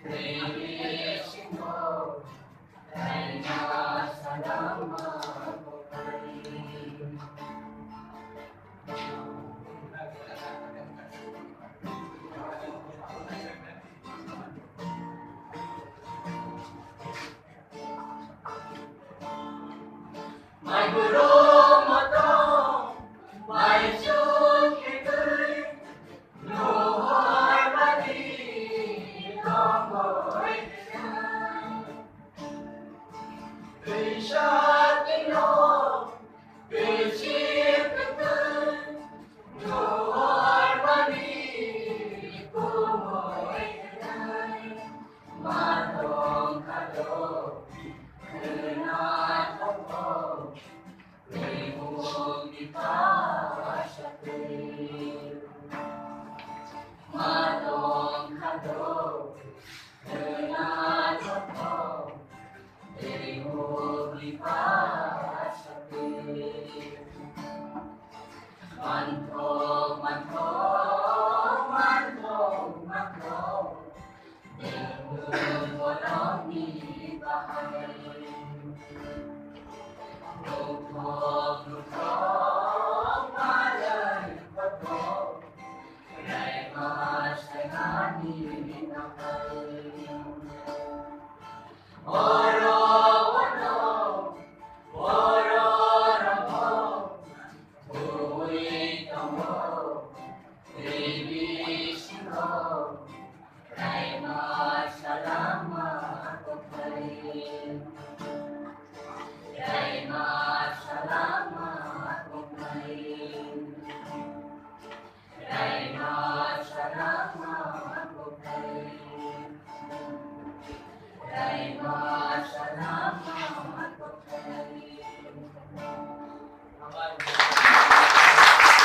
Linisin mo, ay nasa lamang ko kayo. May gulong mo tong, may sukito'y, luhoy balito mo'y tiyan. Isya't inom, isip ito'y, luhoy balito mo'y tiyan. Matong kalog, Renata ko, Limong ipasapin. Matong kalog, Renata ko, Limong ipasapin. Mantong, mantong, mantong, mantong, Limong walang ibahay. Lutong, lutong, malay patong, Kay mas kailangan akay. Oro, oro, oro, ramo, uwi ka mo, ibisin mo, Kay mas salamat ko kayo.